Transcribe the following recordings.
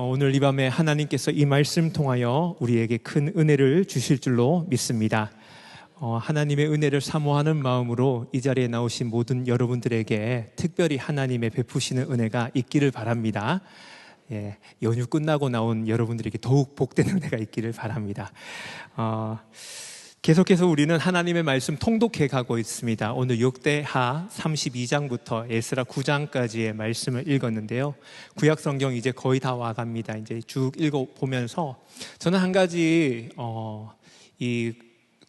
오늘 이 밤에 하나님께서 이 말씀 통하여 우리에게 큰 은혜를 주실 줄로 믿습니다. 하나님의 은혜를 사모하는 마음으로 이 자리에 나오신 모든 여러분들에게 특별히 하나님의 베푸시는 은혜가 있기를 바랍니다. 연휴 끝나고 나온 여러분들에게 더욱 복된 은혜가 있기를 바랍니다. 계속해서 우리는 하나님의 말씀 통독해 가고 있습니다. 오늘 역대하 32장부터 에스라 9장까지의 말씀을 읽었는데요. 구약 성경 이제 거의 다 와갑니다. 이제 쭉 읽어보면서 저는 한 가지 이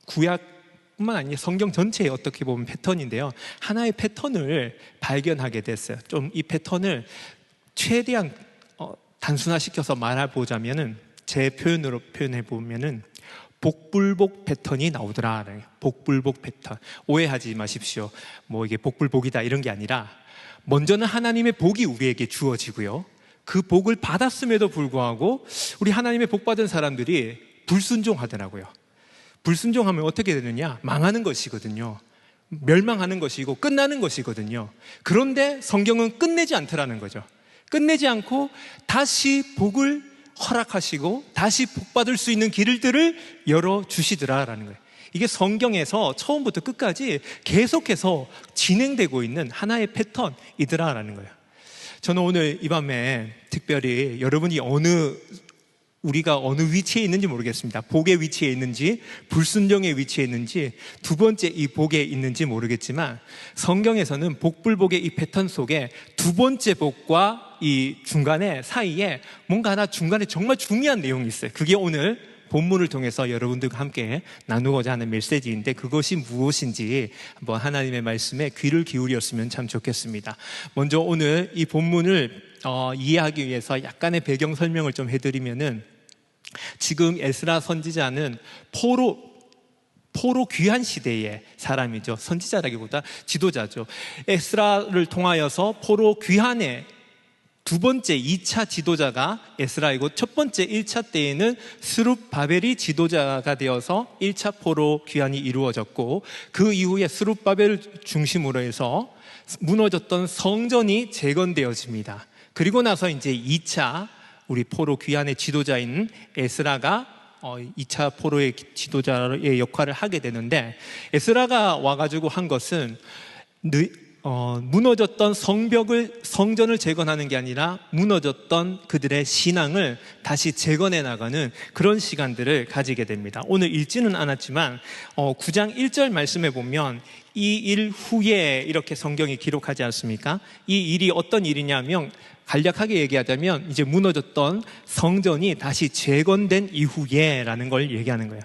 구약뿐만 아니라 성경 전체에 어떻게 보면 패턴인데요. 하나의 패턴을 발견하게 됐어요. 좀 이 패턴을 최대한 단순화시켜서 말해보자면은 제 표현으로 표현해보면은 복불복 패턴이 나오더라. 복불복 패턴. 오해하지 마십시오. 뭐 이게 복불복이다 이런 게 아니라 먼저는 하나님의 복이 우리에게 주어지고요. 그 복을 받았음에도 불구하고 우리 하나님의 복 받은 사람들이 불순종하더라고요. 불순종하면 어떻게 되느냐? 망하는 것이거든요. 멸망하는 것이고 끝나는 것이거든요. 그런데 성경은 끝내지 않더라는 거죠. 끝내지 않고 다시 복을 허락하시고 다시 복받을 수 있는 길들을 열어주시더라라는 거예요. 이게 성경에서 처음부터 끝까지 계속해서 진행되고 있는 하나의 패턴이더라라는 거예요. 저는 오늘 이 밤에 특별히 여러분이 우리가 어느 위치에 있는지 모르겠습니다. 복의 위치에 있는지 불순종의 위치에 있는지 두 번째 이 복에 있는지 모르겠지만 성경에서는 복불복의 이 패턴 속에 두 번째 복과 이 중간에 사이에 뭔가 하나 중간에 정말 중요한 내용이 있어요. 그게 오늘 본문을 통해서 여러분들과 함께 나누고자 하는 메시지인데 그것이 무엇인지 한번 하나님의 말씀에 귀를 기울였으면 참 좋겠습니다. 먼저 오늘 이 본문을 이해하기 위해서 약간의 배경 설명을 좀 해드리면은 지금 에스라 선지자는 포로 귀환 시대의 사람이죠. 선지자라기보다 지도자죠. 에스라를 통하여서 포로 귀환의 두 번째 2차 지도자가 에스라이고 첫 번째 1차 때에는 스룹바벨이 지도자가 되어서 1차 포로 귀환이 이루어졌고 그 이후에 스룹바벨을 중심으로 해서 무너졌던 성전이 재건되어집니다. 그리고 나서 이제 2차 우리 포로 귀환의 지도자인 에스라가 2차 포로의 지도자의 역할을 하게 되는데 에스라가 와가지고 한 것은 무너졌던 성전을 재건하는 게 아니라 무너졌던 그들의 신앙을 다시 재건해 나가는 그런 시간들을 가지게 됩니다. 오늘 읽지는 않았지만 9장 1절 말씀에 보면 이 일 후에 이렇게 성경이 기록하지 않습니까? 이 일이 어떤 일이냐면 간략하게 얘기하자면 이제 무너졌던 성전이 다시 재건된 이후에 라는 걸 얘기하는 거예요.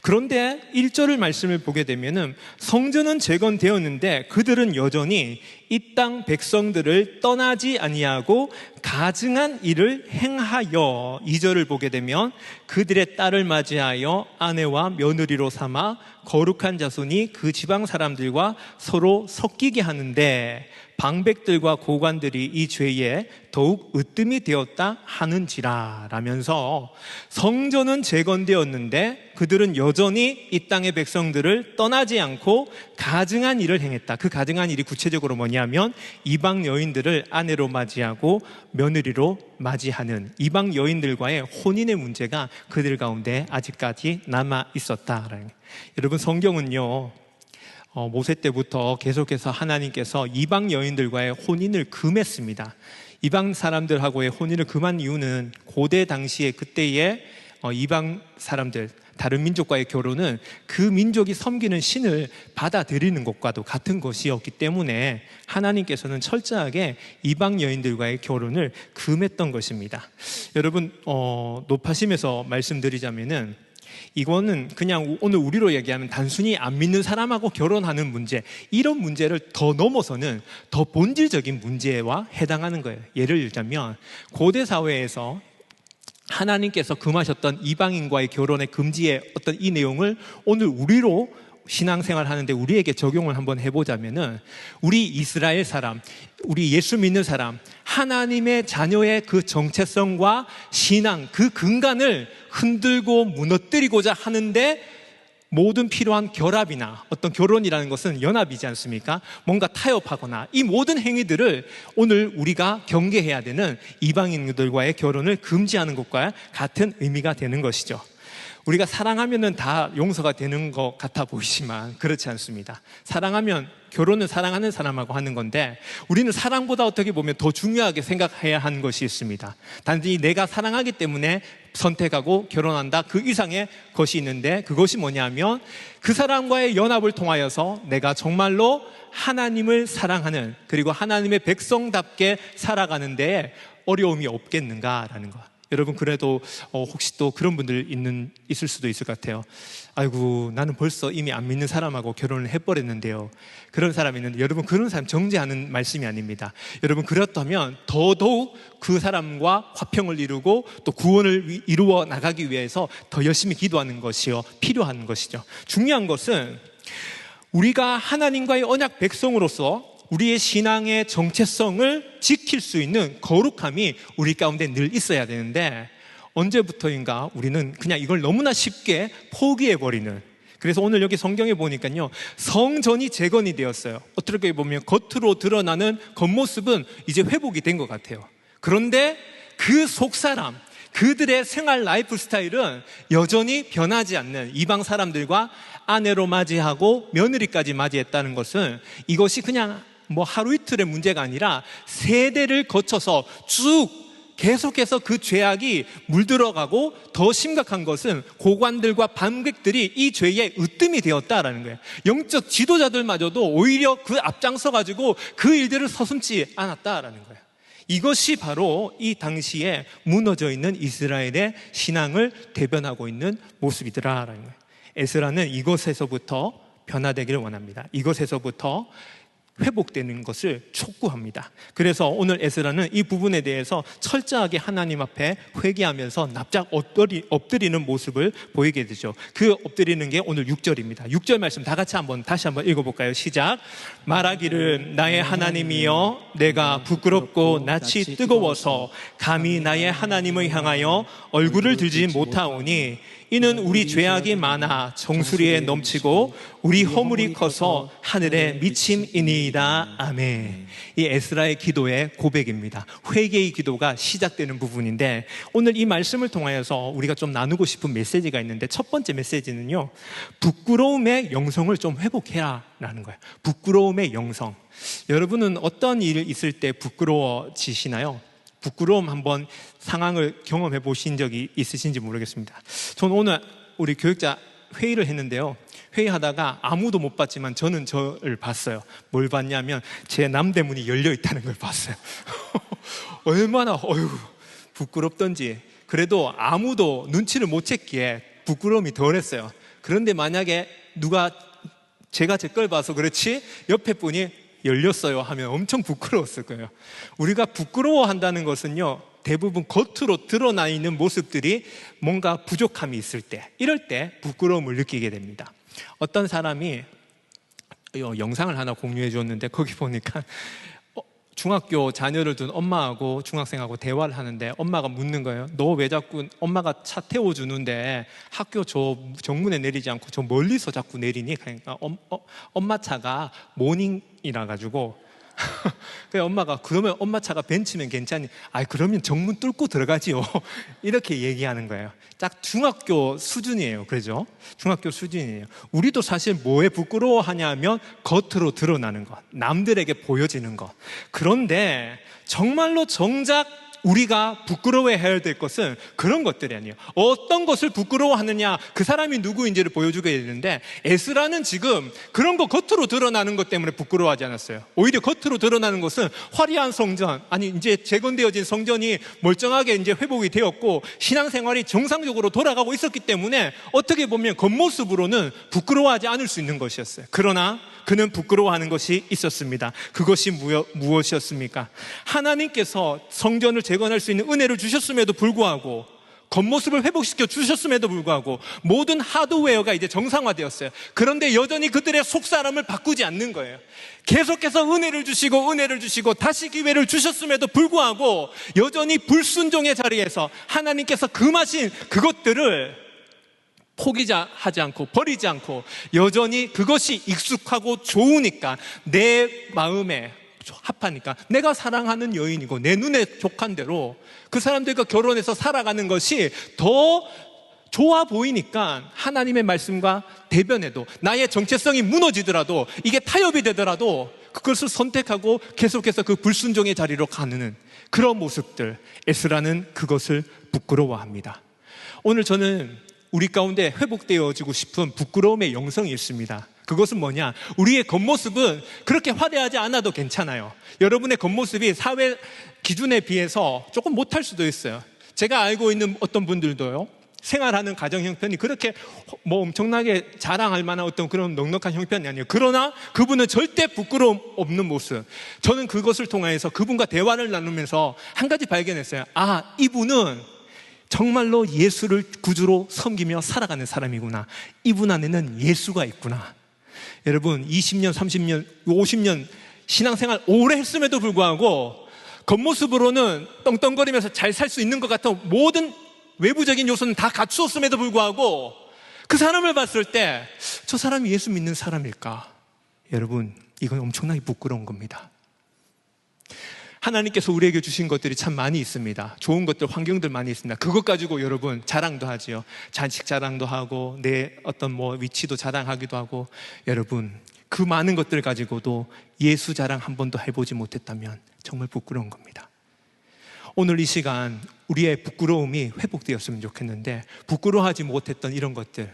그런데 1절을 말씀을 보게 되면은 성전은 재건되었는데 그들은 여전히 이 땅 백성들을 떠나지 아니하고 가증한 일을 행하여 2절을 보게 되면 그들의 딸을 맞이하여 아내와 며느리로 삼아 거룩한 자손이 그 지방 사람들과 서로 섞이게 하는데 방백들과 고관들이 이 죄에 더욱 으뜸이 되었다 하는지라 라면서 성전은 재건되었는데 그들은 여전히 이 땅의 백성들을 떠나지 않고 가증한 일을 행했다. 그 가증한 일이 구체적으로 뭐냐면 이방 여인들을 아내로 맞이하고 며느리로 맞이하는 이방 여인들과의 혼인의 문제가 그들 가운데 아직까지 남아 있었다. 여러분 성경은요 모세 때부터 계속해서 하나님께서 이방 여인들과의 혼인을 금했습니다. 이방 사람들하고의 혼인을 금한 이유는 고대 당시에 그때의 이방 사람들 다른 민족과의 결혼은 그 민족이 섬기는 신을 받아들이는 것과도 같은 것이었기 때문에 하나님께서는 철저하게 이방 여인들과의 결혼을 금했던 것입니다. 여러분 높아심에서 말씀드리자면은 이거는 그냥 오늘 우리로 얘기하면 단순히 안 믿는 사람하고 결혼하는 문제, 이런 문제를 더 넘어서는 더 본질적인 문제와 해당하는 거예요. 예를 들자면 고대 사회에서 하나님께서 금하셨던 이방인과의 결혼의 금지의 어떤 이 내용을 오늘 우리로 신앙생활 하는데 우리에게 적용을 한번 해보자면은 우리 이스라엘 사람, 우리 예수 믿는 사람, 하나님의 자녀의 그 정체성과 신앙, 그 근간을 흔들고 무너뜨리고자 하는데 모든 필요한 결합이나 어떤 결혼이라는 것은 연합이지 않습니까? 뭔가 타협하거나 이 모든 행위들을 오늘 우리가 경계해야 되는 이방인들과의 결혼을 금지하는 것과 같은 의미가 되는 것이죠. 우리가 사랑하면은 다 용서가 되는 것 같아 보이지만 그렇지 않습니다. 사랑하면 결혼은 사랑하는 사람하고 하는 건데 우리는 사랑보다 어떻게 보면 더 중요하게 생각해야 하는 것이 있습니다. 단지 내가 사랑하기 때문에 선택하고 결혼한다 그 이상의 것이 있는데 그것이 뭐냐면 그 사람과의 연합을 통하여서 내가 정말로 하나님을 사랑하는 그리고 하나님의 백성답게 살아가는 데에 어려움이 없겠는가라는 것. 여러분 그래도 혹시 또 그런 분들 있을 수도 있을 것 같아요. 아이고 나는 벌써 이미 안 믿는 사람하고 결혼을 해버렸는데요. 그런 사람이 있는데 여러분 그런 사람 정죄하는 말씀이 아닙니다. 여러분 그렇다면 더더욱 그 사람과 화평을 이루고 또 구원을 이루어 나가기 위해서 더 열심히 기도하는 것이요 필요한 것이죠. 중요한 것은 우리가 하나님과의 언약 백성으로서 우리의 신앙의 정체성을 지킬 수 있는 거룩함이 우리 가운데 늘 있어야 되는데 언제부터인가 우리는 그냥 이걸 너무나 쉽게 포기해버리는, 그래서 오늘 여기 성경에 보니까요 성전이 재건이 되었어요. 어떻게 보면 겉으로 드러나는 겉모습은 이제 회복이 된 것 같아요. 그런데 그 속사람, 그들의 생활 라이프 스타일은 여전히 변하지 않는 이방 사람들과 아내로 맞이하고 며느리까지 맞이했다는 것은 이것이 그냥 하루 이틀의 문제가 아니라 세대를 거쳐서 쭉 계속해서 그 죄악이 물들어가고 더 심각한 것은 고관들과 반객들이 이 죄의 으뜸이 되었다라는 거예요. 영적 지도자들마저도 오히려 그 앞장서 가지고 그 일들을 서슴지 않았다라는 거예요. 이것이 바로 이 당시에 무너져 있는 이스라엘의 신앙을 대변하고 있는 모습이더라라는 거예요. 에스라는 이것에서부터 변화되기를 원합니다. 이것에서부터 회복되는 것을 촉구합니다. 그래서 오늘 에스라는 이 부분에 대해서 철저하게 하나님 앞에 회개하면서 납작 엎드리는 모습을 보이게 되죠. 그 엎드리는 게 오늘 6절입니다. 6절 말씀 다 같이 다시 한번 읽어볼까요? 시작. 말하기를 나의 하나님이여 내가 부끄럽고 낯이 뜨거워서 감히 나의 하나님을 향하여 얼굴을 들지 못하오니 이는 우리 죄악이 많아 정수리에 넘치고 우리 허물이 커서 하늘에 미침이니이다. 아멘. 이 에스라의 기도의 고백입니다. 회개의 기도가 시작되는 부분인데 오늘 이 말씀을 통하여서 우리가 좀 나누고 싶은 메시지가 있는데 첫 번째 메시지는요 부끄러움의 영성을 좀 회복해라 라는 거예요. 부끄러움의 영성. 여러분은 어떤 일 있을 때 부끄러워지시나요? 부끄러움 한번 상황을 경험해 보신 적이 있으신지 모르겠습니다. 저는 오늘 우리 교육자 회의를 했는데요 회의하다가 아무도 못 봤지만 저는 저를 봤어요. 뭘 봤냐면 제 남대문이 열려 있다는 걸 봤어요. 얼마나 부끄럽던지. 그래도 아무도 눈치를 못 챘기에 부끄러움이 덜했어요. 그런데 만약에 제가 제 걸 봐서 그렇지 옆에 분이 열렸어요 하면 엄청 부끄러웠을 거예요. 우리가 부끄러워한다는 것은요 대부분 겉으로 드러나 있는 모습들이 뭔가 부족함이 있을 때, 이럴 때 부끄러움을 느끼게 됩니다. 어떤 사람이 영상을 하나 공유해 줬는데 거기 보니까 중학교 자녀를 둔 엄마하고 중학생하고 대화를 하는데 엄마가 묻는 거예요. 너 왜 자꾸 엄마가 차 태워주는데 학교 저 정문에 내리지 않고 저 멀리서 자꾸 내리니? 그러니까 엄마 차가 모닝이라 가지고 그래서 엄마가 그러면 엄마 차가 벤츠면 괜찮니? 그러면 정문 뚫고 들어가지요. 이렇게 얘기하는 거예요. 딱 중학교 수준이에요. 그죠? 중학교 수준이에요. 우리도 사실 뭐에 부끄러워하냐면 겉으로 드러나는 것, 남들에게 보여지는 것. 그런데 정말로 정작 우리가 부끄러워해야 될 것은 그런 것들이 아니에요. 어떤 것을 부끄러워하느냐, 그 사람이 누구인지를 보여주게 되는데 에스라는 지금 그런 거 겉으로 드러나는 것 때문에 부끄러워하지 않았어요. 오히려 겉으로 드러나는 것은 화려한 성전, 이제 재건되어진 성전이 멀쩡하게 이제 회복이 되었고 신앙생활이 정상적으로 돌아가고 있었기 때문에 어떻게 보면 겉모습으로는 부끄러워하지 않을 수 있는 것이었어요. 그러나 그는 부끄러워하는 것이 있었습니다. 그것이 무엇이었습니까? 하나님께서 성전을 재건할 수 있는 은혜를 주셨음에도 불구하고, 겉모습을 회복시켜 주셨음에도 불구하고 모든 하드웨어가 이제 정상화되었어요. 그런데 여전히 그들의 속사람을 바꾸지 않는 거예요. 계속해서 은혜를 주시고 다시 기회를 주셨음에도 불구하고 여전히 불순종의 자리에서 하나님께서 금하신 그것들을 포기하지 않고 버리지 않고 여전히 그것이 익숙하고 좋으니까 내 마음에 합하니까 내가 사랑하는 여인이고 내 눈에 족한 대로 그 사람들과 결혼해서 살아가는 것이 더 좋아 보이니까 하나님의 말씀과 대변해도 나의 정체성이 무너지더라도 이게 타협이 되더라도 그것을 선택하고 계속해서 그 불순종의 자리로 가는 그런 모습들, 에스라는 그것을 부끄러워합니다. 오늘 저는 우리 가운데 회복되어지고 싶은 부끄러움의 영성이 있습니다. 그것은 뭐냐? 우리의 겉모습은 그렇게 화려하지 않아도 괜찮아요. 여러분의 겉모습이 사회 기준에 비해서 조금 못할 수도 있어요. 제가 알고 있는 어떤 분들도요, 생활하는 가정 형편이 그렇게 뭐 엄청나게 자랑할 만한 어떤 그런 넉넉한 형편이 아니에요. 그러나 그분은 절대 부끄러움 없는 모습. 저는 그것을 통해서 그분과 대화를 나누면서 한 가지 발견했어요. 아, 이분은 정말로 예수를 구주로 섬기며 살아가는 사람이구나. 이분 안에는 예수가 있구나. 여러분 20년, 30년, 50년 신앙생활 오래 했음에도 불구하고 겉모습으로는 떵떵거리면서 잘 살 수 있는 것 같은 모든 외부적인 요소는 다 갖추었음에도 불구하고 그 사람을 봤을 때 저 사람이 예수 믿는 사람일까? 여러분, 이건 엄청나게 부끄러운 겁니다. 하나님께서 우리에게 주신 것들이 참 많이 있습니다. 좋은 것들, 환경들 많이 있습니다. 그것 가지고 여러분 자랑도 하지요. 자식 자랑도 하고 내 어떤 뭐 위치도 자랑하기도 하고, 여러분 그 많은 것들 가지고도 예수 자랑 한 번도 해보지 못했다면 정말 부끄러운 겁니다. 오늘 이 시간 우리의 부끄러움이 회복되었으면 좋겠는데, 부끄러워하지 못했던 이런 것들,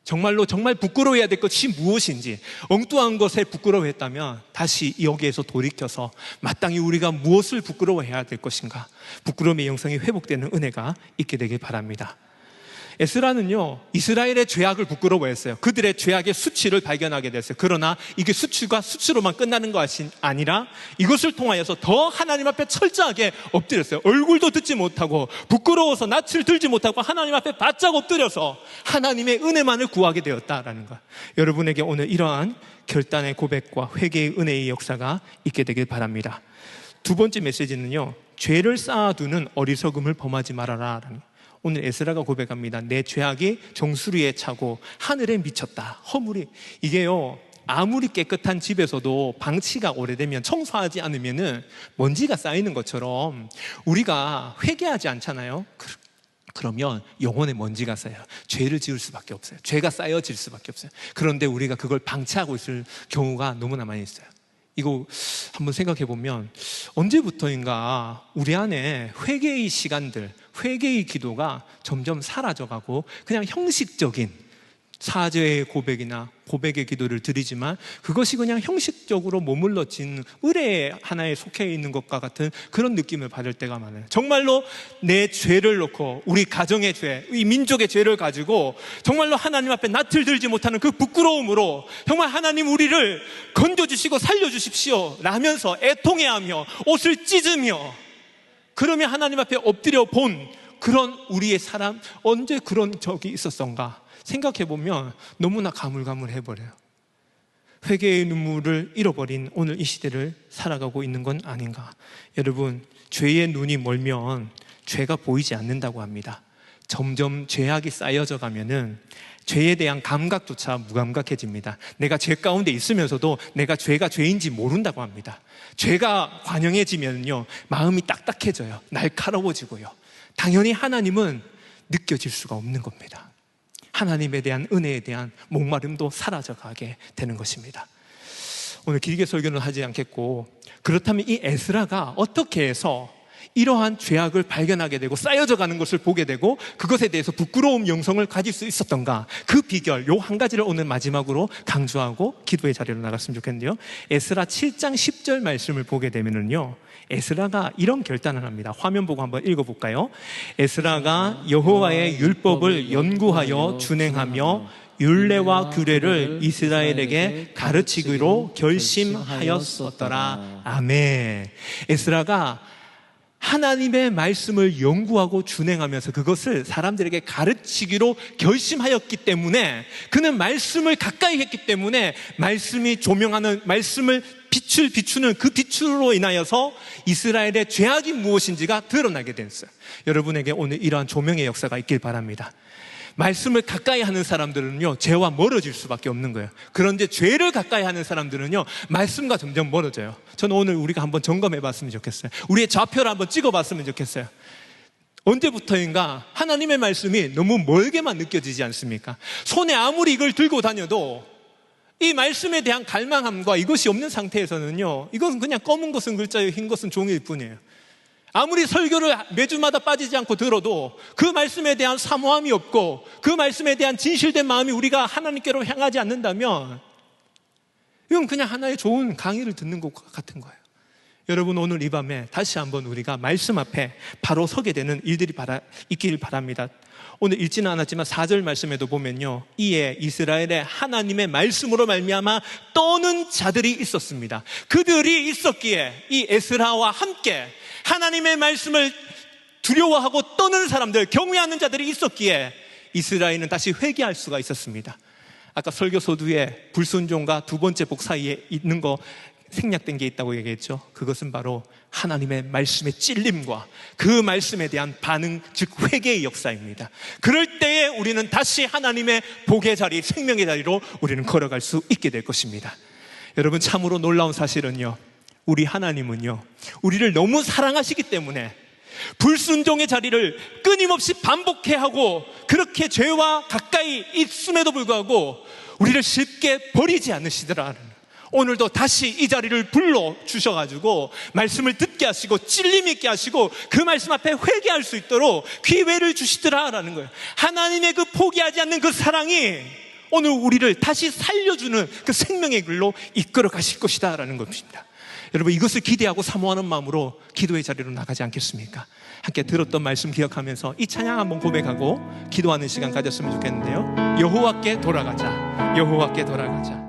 정말로 정말 부끄러워해야 될 것이 무엇인지, 엉뚱한 것에 부끄러워했다면 다시 여기에서 돌이켜서 마땅히 우리가 무엇을 부끄러워해야 될 것인가, 부끄러움의 영성이 회복되는 은혜가 있게 되길 바랍니다. 에스라는요, 이스라엘의 죄악을 부끄러워했어요. 그들의 죄악의 수치를 발견하게 됐어요. 그러나 이게 수치가 수치로만 끝나는 것이 아니라 이것을 통하여서 더 하나님 앞에 철저하게 엎드렸어요. 얼굴도 듣지 못하고 부끄러워서 낯을 들지 못하고 하나님 앞에 바짝 엎드려서 하나님의 은혜만을 구하게 되었다라는 것. 여러분에게 오늘 이러한 결단의 고백과 회개의 은혜의 역사가 있게 되길 바랍니다. 두 번째 메시지는요, 죄를 쌓아두는 어리석음을 범하지 말아라 라는 것. 오늘 에스라가 고백합니다. 내 죄악이 정수리에 차고 하늘에 미쳤다. 허물이, 이게요, 아무리 깨끗한 집에서도 방치가 오래되면, 청소하지 않으면 먼지가 쌓이는 것처럼 우리가 회개하지 않잖아요. 그러면 영혼에 먼지가 쌓여요. 죄를 지을 수밖에 없어요. 죄가 쌓여질 수밖에 없어요. 그런데 우리가 그걸 방치하고 있을 경우가 너무나 많이 있어요. 이거 한번 생각해 보면 언제부터인가 우리 안에 회개의 시간들, 회개의 기도가 점점 사라져가고 그냥 형식적인 사죄의 고백이나 고백의 기도를 드리지만 그것이 그냥 형식적으로 머물러진 의례 하나에 속해 있는 것과 같은 그런 느낌을 받을 때가 많아요. 정말로 내 죄를 놓고, 우리 가정의 죄, 이 민족의 죄를 가지고 정말로 하나님 앞에 낯을 들지 못하는 그 부끄러움으로 정말 하나님 우리를 건져주시고 살려주십시오 라면서 애통해하며 옷을 찢으며, 그러면 하나님 앞에 엎드려 본 그런 우리의 사람, 언제 그런 적이 있었던가 생각해보면 너무나 가물가물해버려요. 회개의 눈물을 잃어버린 오늘 이 시대를 살아가고 있는 건 아닌가. 여러분, 죄의 눈이 멀면 죄가 보이지 않는다고 합니다. 점점 죄악이 쌓여져 가면은 죄에 대한 감각조차 무감각해집니다. 내가 죄 가운데 있으면서도 내가 죄가 죄인지 모른다고 합니다. 죄가 관영해지면요, 마음이 딱딱해져요. 날카로워지고요. 당연히 하나님은 느껴질 수가 없는 겁니다. 하나님에 대한 은혜에 대한 목마름도 사라져가게 되는 것입니다. 오늘 길게 설교는 하지 않겠고, 그렇다면 이 에스라가 어떻게 해서 이러한 죄악을 발견하게 되고 쌓여져 가는 것을 보게 되고 그것에 대해서 부끄러움 영성을 가질 수 있었던가, 그 비결, 요 한 가지를 오늘 마지막으로 강조하고 기도의 자리로 나갔으면 좋겠는데요, 에스라 7장 10절 말씀을 보게 되면은요, 에스라가 이런 결단을 합니다. 화면 보고 한번 읽어볼까요? 에스라가 여호와의 율법을 연구하여 준행하며 율례와 규례를 이스라엘에게 가르치기로 결심하였었더라. 아멘. 에스라가 하나님의 말씀을 연구하고 준행하면서 그것을 사람들에게 가르치기로 결심하였기 때문에, 그는 말씀을 가까이 했기 때문에 말씀이 조명하는, 말씀을 빛을 비추는 그 빛으로 인하여서 이스라엘의 죄악이 무엇인지가 드러나게 됐어요. 여러분에게 오늘 이러한 조명의 역사가 있길 바랍니다. 말씀을 가까이 하는 사람들은요, 죄와 멀어질 수밖에 없는 거예요. 그런데 죄를 가까이 하는 사람들은요, 말씀과 점점 멀어져요. 저는 오늘 우리가 한번 점검해 봤으면 좋겠어요. 우리의 좌표를 한번 찍어 봤으면 좋겠어요. 언제부터인가 하나님의 말씀이 너무 멀게만 느껴지지 않습니까? 손에 아무리 이걸 들고 다녀도 이 말씀에 대한 갈망함과 이것이 없는 상태에서는요, 이것은 그냥 검은 것은 글자요, 흰 것은 종일 뿐이에요. 아무리 설교를 매주마다 빠지지 않고 들어도 그 말씀에 대한 사모함이 없고 그 말씀에 대한 진실된 마음이 우리가 하나님께로 향하지 않는다면 이건 그냥 하나의 좋은 강의를 듣는 것 같은 거예요. 여러분, 오늘 이 밤에 다시 한번 우리가 말씀 앞에 바로 서게 되는 일들이 있기를 바랍니다. 오늘 읽지는 않았지만 4절 말씀에도 보면요, 이에 이스라엘의 하나님의 말씀으로 말미암아 떠는 자들이 있었습니다. 그들이 있었기에 이 에스라와 함께 하나님의 말씀을 두려워하고 떠는 사람들, 경외하는 자들이 있었기에 이스라엘은 다시 회개할 수가 있었습니다. 아까 설교 서두에 불순종과 두 번째 복 사이에 있는 거 생략된 게 있다고 얘기했죠. 그것은 바로 하나님의 말씀의 찔림과 그 말씀에 대한 반응, 즉 회개의 역사입니다. 그럴 때에 우리는 다시 하나님의 복의 자리, 생명의 자리로 우리는 걸어갈 수 있게 될 것입니다. 여러분, 참으로 놀라운 사실은요, 우리 하나님은요, 우리를 너무 사랑하시기 때문에 불순종의 자리를 끊임없이 반복해 하고 그렇게 죄와 가까이 있음에도 불구하고 우리를 쉽게 버리지 않으시더라는, 오늘도 다시 이 자리를 불러주셔가지고 말씀을 듣게 하시고 찔림 있게 하시고 그 말씀 앞에 회개할 수 있도록 기회를 주시더라라는 거예요. 하나님의 그 포기하지 않는 그 사랑이 오늘 우리를 다시 살려주는 그 생명의 길로 이끌어 가실 것이다 라는 것입니다. 여러분, 이것을 기대하고 사모하는 마음으로 기도의 자리로 나가지 않겠습니까? 함께 들었던 말씀 기억하면서 이 찬양 한번 고백하고 기도하는 시간 가졌으면 좋겠는데요. 여호와께 돌아가자, 여호와께 돌아가자.